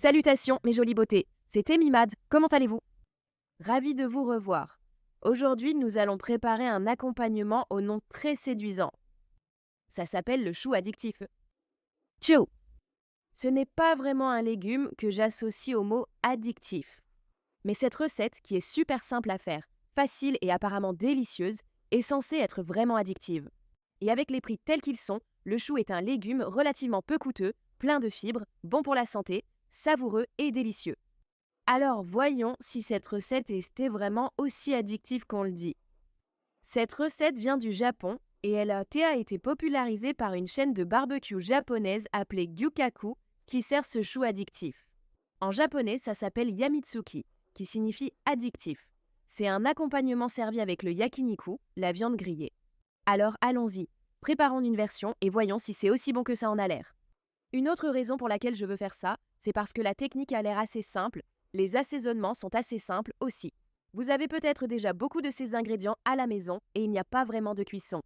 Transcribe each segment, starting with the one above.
Salutations mes jolies beautés, c'est Mimad, comment allez-vous? Ravi de vous revoir. Aujourd'hui, nous allons préparer un accompagnement au nom très séduisant. Ça s'appelle le chou addictif. Tchou! Ce n'est pas vraiment un légume que j'associe au mot addictif. Mais cette recette, qui est super simple à faire, facile et apparemment délicieuse, est censée être vraiment addictive. Et avec les prix tels qu'ils sont, le chou est un légume relativement peu coûteux, plein de fibres, bon pour la santé, savoureux et délicieux. Alors voyons si cette recette était vraiment aussi addictive qu'on le dit. Cette recette vient du Japon et elle a été popularisée par une chaîne de barbecue japonaise appelée Gyukaku qui sert ce chou addictif. En japonais, ça s'appelle yamitsuki, qui signifie addictif. C'est un accompagnement servi avec le yakiniku, la viande grillée. Alors allons-y, préparons une version et voyons si c'est aussi bon que ça en a l'air. Une autre raison pour laquelle je veux faire ça, c'est parce que la technique a l'air assez simple, les assaisonnements sont assez simples aussi. Vous avez peut-être déjà beaucoup de ces ingrédients à la maison et il n'y a pas vraiment de cuisson.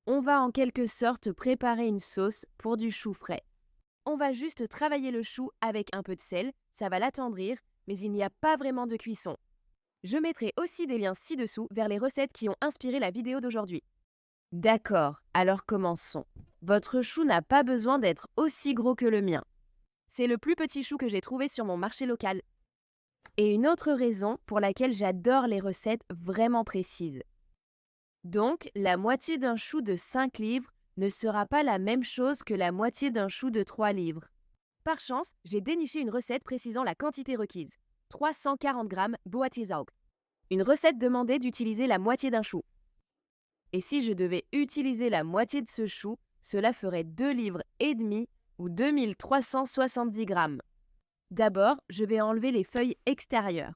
On va en quelque sorte préparer une sauce pour du chou frais. On va juste travailler le chou avec un peu de sel, ça va l'attendrir, mais il n'y a pas vraiment de cuisson. Je mettrai aussi des liens ci-dessous vers les recettes qui ont inspiré la vidéo d'aujourd'hui. D'accord, alors commençons. Votre chou n'a pas besoin d'être aussi gros que le mien. C'est le plus petit chou que j'ai trouvé sur mon marché local. Et une autre raison pour laquelle j'adore les recettes vraiment précises. Donc, la moitié d'un chou de 5 livres ne sera pas la même chose que la moitié d'un chou de 3 livres. Par chance, j'ai déniché une recette précisant la quantité requise. 340 g boatizaug. Une recette demandait d'utiliser la moitié d'un chou. Et si je devais utiliser la moitié de ce chou, cela ferait 2 livres et demi ou 2370 grammes. D'abord, je vais enlever les feuilles extérieures.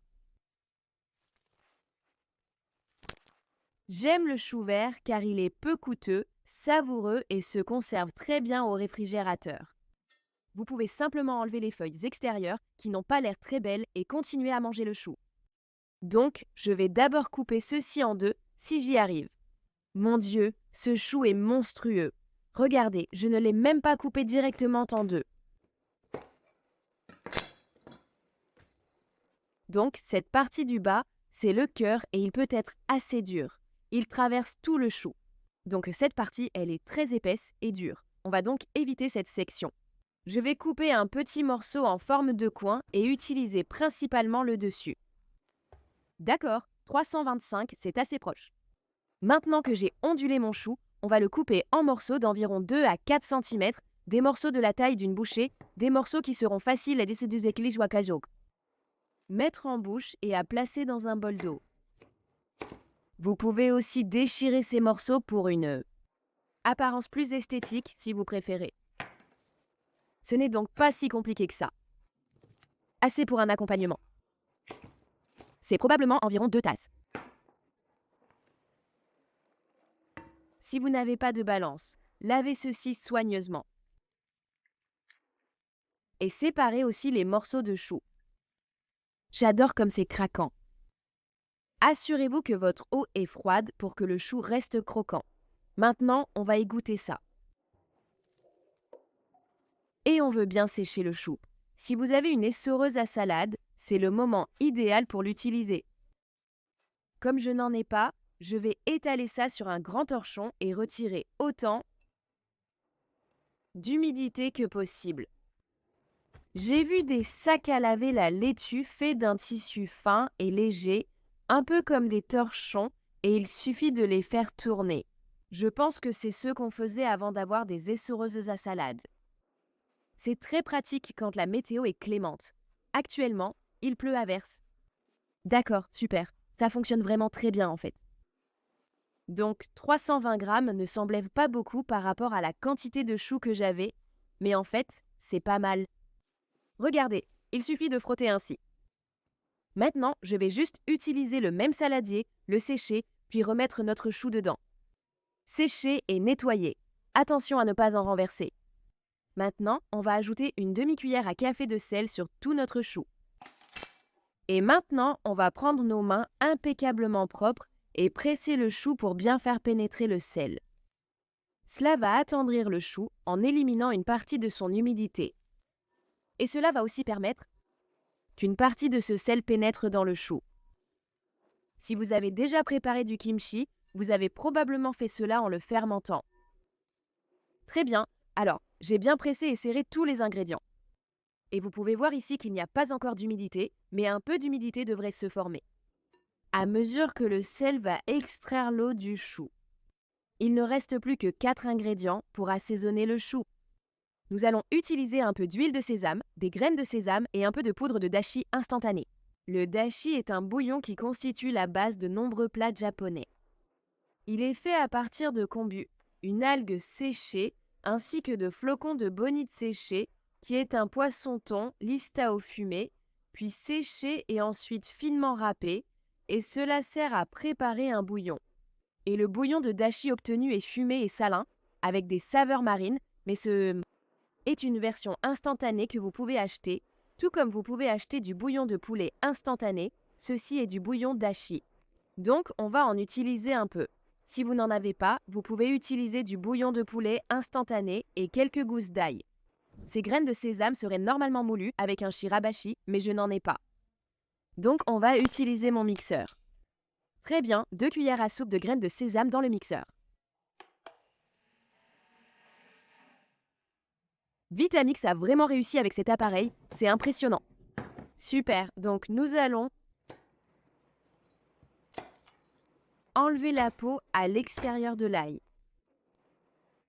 J'aime le chou vert car il est peu coûteux, savoureux et se conserve très bien au réfrigérateur. Vous pouvez simplement enlever les feuilles extérieures qui n'ont pas l'air très belles et continuer à manger le chou. Donc, je vais d'abord couper ceci en deux si j'y arrive. Mon Dieu, ce chou est monstrueux. Regardez, je ne l'ai même pas coupé directement en deux. Donc, cette partie du bas, c'est le cœur et il peut être assez dur. Il traverse tout le chou. Donc cette partie, elle est très épaisse et dure. On va donc éviter cette section. Je vais couper un petit morceau en forme de coin et utiliser principalement le dessus. D'accord, 325, c'est assez proche. Maintenant que j'ai ondulé mon chou, on va le couper en morceaux d'environ 2 à 4 cm, des morceaux de la taille d'une bouchée, des morceaux qui seront faciles à décider. Mettre en bouche et à placer dans un bol d'eau. Vous pouvez aussi déchirer ces morceaux pour une apparence plus esthétique si vous préférez. Ce n'est donc pas si compliqué que ça. Assez pour un accompagnement. C'est probablement environ 2 tasses. Si vous n'avez pas de balance, lavez ceci soigneusement. Et séparez aussi les morceaux de chou. J'adore comme c'est craquant. Assurez-vous que votre eau est froide pour que le chou reste croquant. Maintenant, on va égoutter ça. Et on veut bien sécher le chou. Si vous avez une essoreuse à salade, c'est le moment idéal pour l'utiliser. Comme je n'en ai pas, je vais étaler ça sur un grand torchon et retirer autant d'humidité que possible. J'ai vu des sacs à laver la laitue faits d'un tissu fin et léger, un peu comme des torchons, et il suffit de les faire tourner. Je pense que c'est ce qu'on faisait avant d'avoir des essoreuses à salade. C'est très pratique quand la météo est clémente. Actuellement, il pleut à verse. D'accord, super. Ça fonctionne vraiment très bien en fait. Donc 320 grammes ne semblait pas beaucoup par rapport à la quantité de chou que j'avais, mais en fait, c'est pas mal. Regardez, il suffit de frotter ainsi. Maintenant, je vais juste utiliser le même saladier, le sécher, puis remettre notre chou dedans. Sécher et nettoyer. Attention à ne pas en renverser. Maintenant, on va ajouter une demi-cuillère à café de sel sur tout notre chou. Et maintenant, on va prendre nos mains impeccablement propres et presser le chou pour bien faire pénétrer le sel. Cela va attendrir le chou en éliminant une partie de son humidité. Et cela va aussi permettre qu'une partie de ce sel pénètre dans le chou. Si vous avez déjà préparé du kimchi, vous avez probablement fait cela en le fermentant. Très bien, alors j'ai bien pressé et serré tous les ingrédients. Et vous pouvez voir ici qu'il n'y a pas encore d'humidité, mais un peu d'humidité devrait se former. À mesure que le sel va extraire l'eau du chou, il ne reste plus que 4 ingrédients pour assaisonner le chou. Nous allons utiliser un peu d'huile de sésame, des graines de sésame et un peu de poudre de dashi instantané. Le dashi est un bouillon qui constitue la base de nombreux plats japonais. Il est fait à partir de kombu, une algue séchée, ainsi que de flocons de bonite séchés, qui est un poisson-thon listé au fumé, puis séché et ensuite finement râpé, et cela sert à préparer un bouillon. Et le bouillon de dashi obtenu est fumé et salin, avec des saveurs marines, mais ce est une version instantanée que vous pouvez acheter, tout comme vous pouvez acheter du bouillon de poulet instantané, ceci est du bouillon dashi. Donc, on va en utiliser un peu. Si vous n'en avez pas, vous pouvez utiliser du bouillon de poulet instantané et quelques gousses d'ail. Ces graines de sésame seraient normalement moulues avec un shirabashi, mais je n'en ai pas. Donc, on va utiliser mon mixeur. Très bien, 2 cuillères à soupe de graines de sésame dans le mixeur. Vitamix a vraiment réussi avec cet appareil, c'est impressionnant. Super, donc nous allons enlever la peau à l'extérieur de l'ail.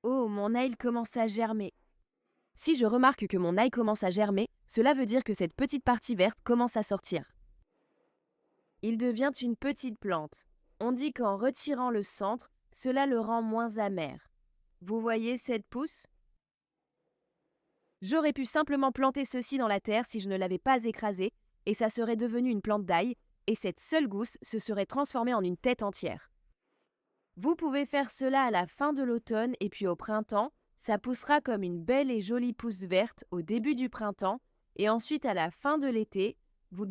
Oh, mon ail commence à germer. Si je remarque que mon ail commence à germer, cela veut dire que cette petite partie verte commence à sortir. Il devient une petite plante. On dit qu'en retirant le centre, cela le rend moins amer. Vous voyez cette pousse ? J'aurais pu simplement planter ceci dans la terre si je ne l'avais pas écrasé, et ça serait devenu une plante d'ail, et cette seule gousse se serait transformée en une tête entière. Vous pouvez faire cela à la fin de l'automne et puis au printemps, ça poussera comme une belle et jolie pousse verte au début du printemps, et ensuite à la fin de l'été, vous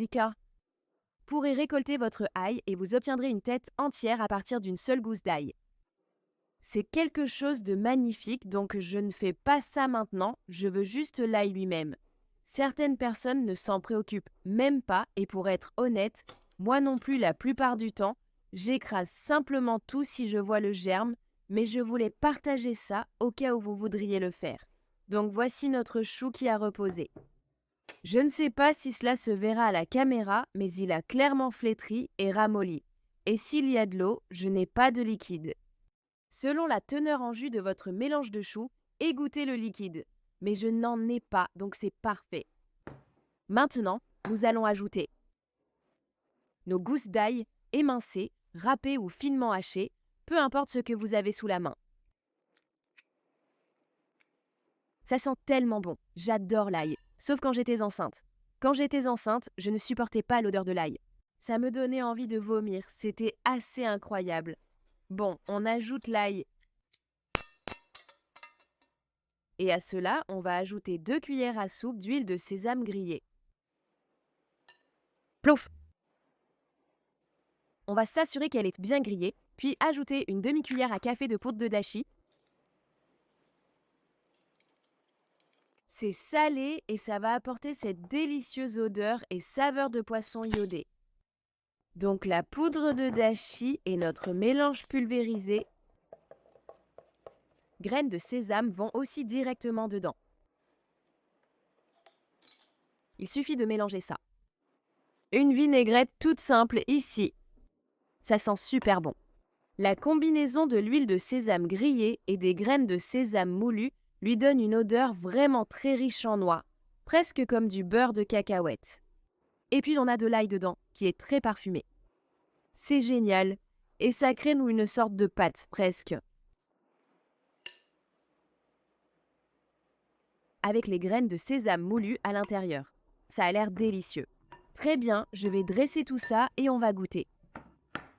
pourrez récolter votre ail et vous obtiendrez une tête entière à partir d'une seule gousse d'ail. C'est quelque chose de magnifique, donc je ne fais pas ça maintenant, je veux juste l'ail lui-même. Certaines personnes ne s'en préoccupent même pas, et pour être honnête, moi non plus la plupart du temps, j'écrase simplement tout si je vois le germe, mais je voulais partager ça au cas où vous voudriez le faire. Donc voici notre chou qui a reposé. Je ne sais pas si cela se verra à la caméra, mais il a clairement flétri et ramolli. Et s'il y a de l'eau, je n'ai pas de liquide. Selon la teneur en jus de votre mélange de choux, égouttez le liquide. Mais je n'en ai pas, donc c'est parfait. Maintenant, nous allons ajouter nos gousses d'ail émincées, râpées ou finement hachées, peu importe ce que vous avez sous la main. Ça sent tellement bon, j'adore l'ail, sauf quand j'étais enceinte. Quand j'étais enceinte, je ne supportais pas l'odeur de l'ail. Ça me donnait envie de vomir, c'était assez incroyable. Bon, on ajoute l'ail. Et à cela, on va ajouter 2 cuillères à soupe d'huile de sésame grillée. Plouf! On va s'assurer qu'elle est bien grillée, puis ajouter une demi-cuillère à café de poudre de dashi. C'est salé et ça va apporter cette délicieuse odeur et saveur de poisson iodé. Donc la poudre de dashi et notre mélange pulvérisé. Graines de sésame vont aussi directement dedans. Il suffit de mélanger ça. Une vinaigrette toute simple ici. Ça sent super bon. La combinaison de l'huile de sésame grillée et des graines de sésame moulues lui donne une odeur vraiment très riche en noix, presque comme du beurre de cacahuète. Et puis on a de l'ail dedans, qui est très parfumé. C'est génial, et ça crée nous une sorte de pâte, presque. Avec les graines de sésame moulues à l'intérieur. Ça a l'air délicieux. Très bien, je vais dresser tout ça et on va goûter.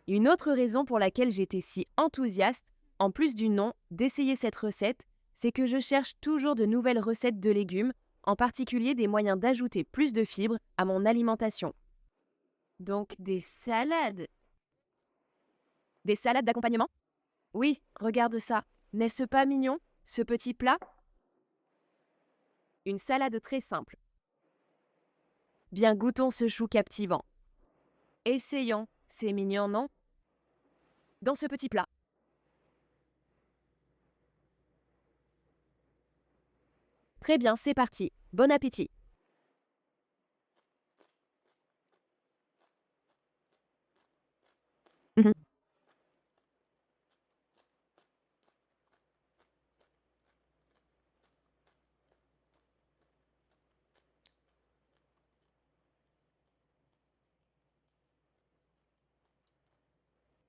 Une autre raison pour laquelle j'étais si enthousiaste, en plus du nom, d'essayer cette recette, c'est que je cherche toujours de nouvelles recettes de légumes, en particulier des moyens d'ajouter plus de fibres à mon alimentation. Donc des salades. Des salades d'accompagnement ? Oui, regarde ça. N'est-ce pas mignon, ce petit plat ? Une salade très simple. Bien, goûtons ce chou captivant. Essayons, c'est mignon, non? Dans ce petit plat. Très bien, c'est parti. Bon appétit. Mhm.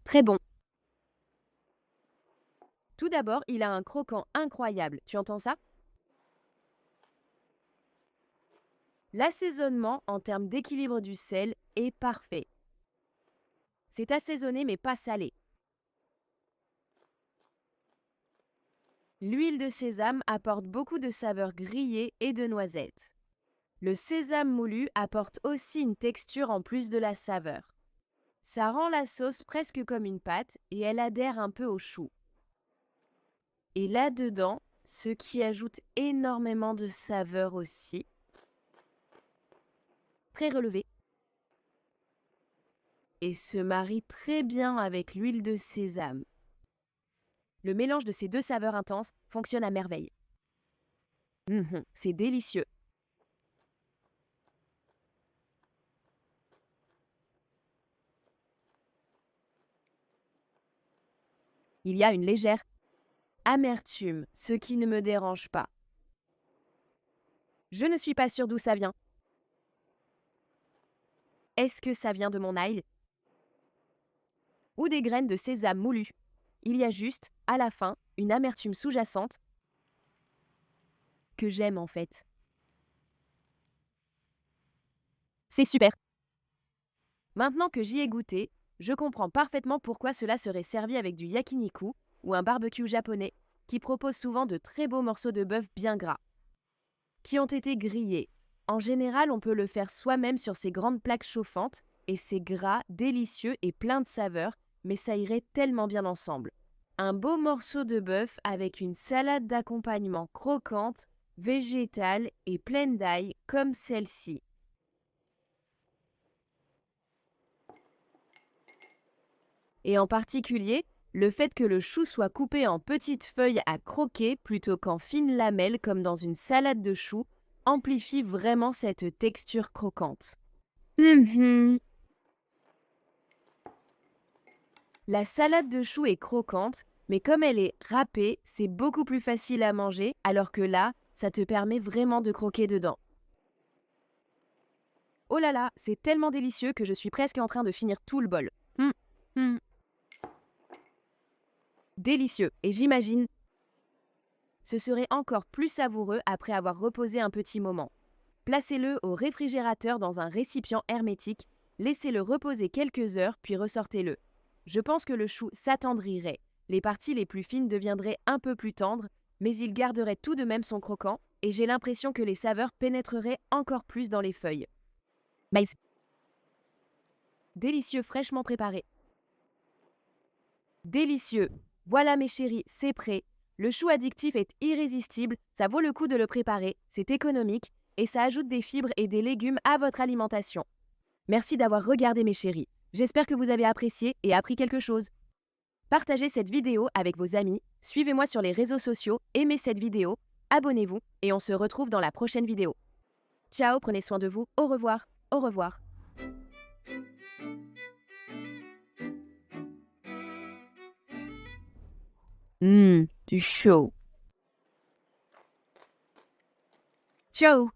Très bon. Tout d'abord, il a un croquant incroyable. Tu entends ça? L'assaisonnement en termes d'équilibre du sel est parfait. C'est assaisonné mais pas salé. L'huile de sésame apporte beaucoup de saveurs grillées et de noisettes. Le sésame moulu apporte aussi une texture en plus de la saveur. Ça rend la sauce presque comme une pâte et elle adhère un peu au chou. Et là-dedans, ce qui ajoute énormément de saveur aussi. Très relevé. Et se marie très bien avec l'huile de sésame. Le mélange de ces deux saveurs intenses fonctionne à merveille. C'est délicieux. Il y a une légère amertume, ce qui ne me dérange pas. Je ne suis pas sûre d'où ça vient. Est-ce que ça vient de mon ail? Ou des graines de sésame moulues? Il y a juste, à la fin, une amertume sous-jacente que j'aime en fait. C'est super. Maintenant que j'y ai goûté, je comprends parfaitement pourquoi cela serait servi avec du yakiniku ou un barbecue japonais qui propose souvent de très beaux morceaux de bœuf bien gras, qui ont été grillés. En général, on peut le faire soi-même sur ces grandes plaques chauffantes et c'est gras, délicieux et plein de saveurs, mais ça irait tellement bien ensemble. Un beau morceau de bœuf avec une salade d'accompagnement croquante, végétale et pleine d'ail comme celle-ci. Et en particulier, le fait que le chou soit coupé en petites feuilles à croquer plutôt qu'en fines lamelles comme dans une salade de choux amplifie vraiment cette texture croquante. La salade de choux est croquante, mais comme elle est râpée, c'est beaucoup plus facile à manger, alors que là, ça te permet vraiment de croquer dedans. Oh là là, c'est tellement délicieux que je suis presque en train de finir tout le bol. Hum, hum. Délicieux, et j'imagine ce serait encore plus savoureux après avoir reposé un petit moment. Placez-le au réfrigérateur dans un récipient hermétique, laissez-le reposer quelques heures puis ressortez-le. Je pense que le chou s'attendrirait, les parties les plus fines deviendraient un peu plus tendres, mais il garderait tout de même son croquant et j'ai l'impression que les saveurs pénétreraient encore plus dans les feuilles. Maïs. Délicieux fraîchement préparé. Délicieux. Voilà mes chéris, c'est prêt. Le chou addictif est irrésistible, ça vaut le coup de le préparer, c'est économique et ça ajoute des fibres et des légumes à votre alimentation. Merci d'avoir regardé mes chéris. J'espère que vous avez apprécié et appris quelque chose. Partagez cette vidéo avec vos amis, suivez-moi sur les réseaux sociaux, aimez cette vidéo, abonnez-vous et on se retrouve dans la prochaine vidéo. Ciao, prenez soin de vous, au revoir, au revoir. Du chaud. Ciao.